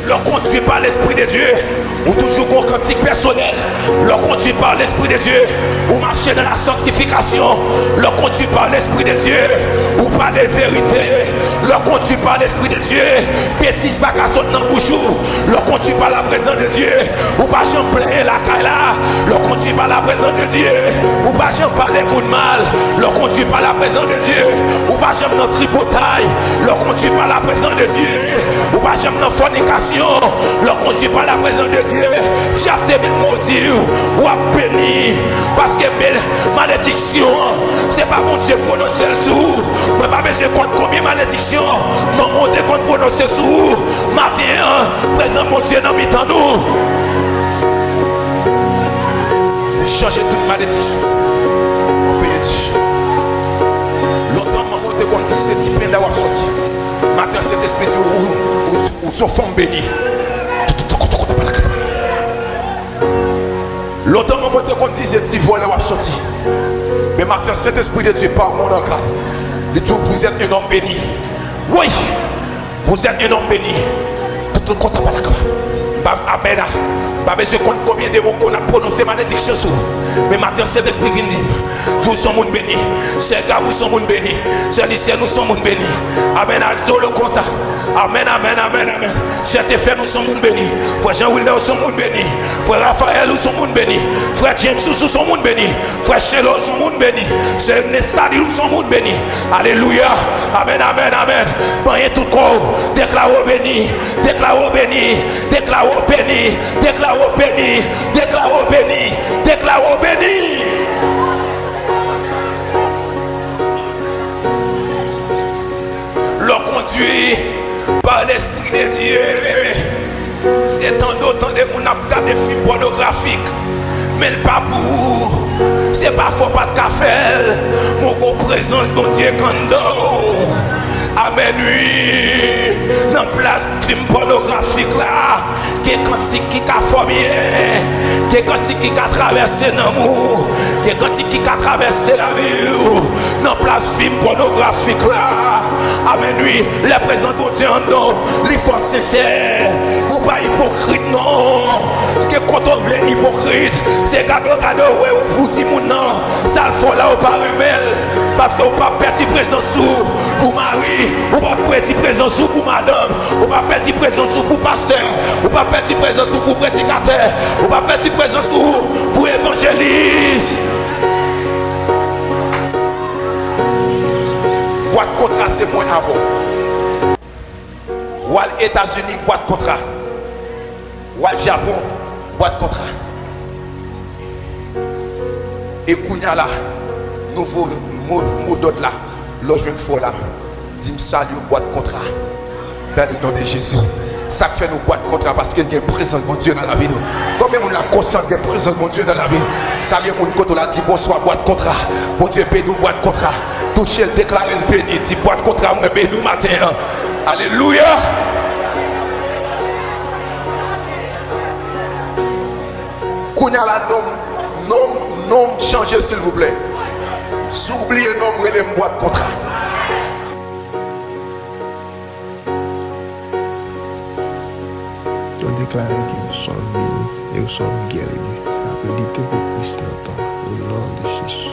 leur conduit par l'Esprit de Dieu, ou toujours un cantique personnel, leur conduit par l'Esprit de Dieu, ou marcher dans la sanctification, leur conduit par l'Esprit de Dieu, ou parler vérité, leur conduit par l'Esprit de Dieu, bêtise pas qu'à sauter dans le bouchou, leur conduit par la présence de Dieu, ou pas j'en plains la caille, leur conduit par la présence de Dieu, ou pas j'en parler de mal, leur conduit par la présence de Dieu, ou pas j'en dans tripotaille, leur conduit par la présence de Dieu, ou pas j'en dans fornication, leur conduit par la présence de Dieu, diable de maudit, ou à béni, parce que malédiction, c'est pas mon Dieu prononcer le sous, mais pas besoin de compte combien malédiction, mais mon Dieu compte prononcer sous, matin, présent mon Dieu dans mi-temps nous. Changer toute malédiction. On peut dire. Longtemps, maman te dit c'est petit peine d'avoir sorti. Matin, cet esprit ou son femme béni. Longtemps, maman te dit c'est petit vol d'avoir sorti. Mais matin, cet esprit de Dieu par mon enclave. Il dit vous êtes un homme béni. Oui, vous êtes un homme béni. Tout le monde pas d'accord. Amen. Pas besoin de compter combien de mots qu'on a prononcé malédiction sur. Mais maintenant, cet esprit vient dire tous sommes bénis. C'est gars, nous sommes bénis. C'est lycée, nous sommes bénis. Amen. Dans le compte. Amen, amen, amen, amen. C'est effet, nous sommes bénis. Frère Jean-Wilder, nous sommes bénis. Frère Raphaël, nous sommes bénis. Frère James, nous sommes bénis. Frère Chelo, nous sommes bénis. C'est Nestadi, nous sommes bénis. Alléluia. Amen, amen, amen. Voyez tout corps. Déclarez béni. Déclarez béni. Déclarez béni, déclarez béni, déclarez béni, déclarez béni. Le conduit par l'Esprit de Dieu. C'est tant d'autant de mon abgat de films pornographiques. Mais le pas pour. C'est pas faux, pas de café. Mon présence, mon Dieu, quand amen, oui. Dans la place film pornographique là, il y a des cantiques qui ont formé, il y a des cantiques qui ont traversé l'amour, il y a des cantiques qui ont traversé la vie. Dans la place film pornographique là, amen, oui. Les présents de Dieu en nous, les forces sincères, ou pas hypocrite, non. Il y a contrôle hypocrite, c'est cadeau, ouais, vous dites mon nom, ça le faut là, ou pas rebelle, parce que vous pas perdre présence sous pour Marie, ou pas perdre présence sous pour madame, ou pas perdre présence sous pour pasteur, ou pas perdre présence sous pour prédicateur, ou pas perdre présence sous pour évangéliste. Boîte contrat, c'est moins avant. Ou à États-Unis, boîte contrat. Ou à Japon, boîte contrat. Et Kounia là, nouveau mot d'ordre là, l'autre une fois là, dis-moi salut, boîte contrat. Dans le nom de Jésus. Ça fait nous boîte contrat parce qu'il y a une présence de mon Dieu dans la vie. Combien on a conscience qu'il y a une présence de mon Dieu dans la vie? Ça vient mon côté, on a dit bonsoir, boîte contrat. Mon Dieu, paye nous boîte contrat. Toucher le déclarer le béni, dit boîte contrat, moi, paye nous matin. Alléluia. Qu'on a la nom changer s'il vous plaît. S'oubliez le nom, relève boîte contrat. Déclarer que nous sommes bénis et nous sommes guéris. Applaudissez pour Christ dans le nom de Jésus.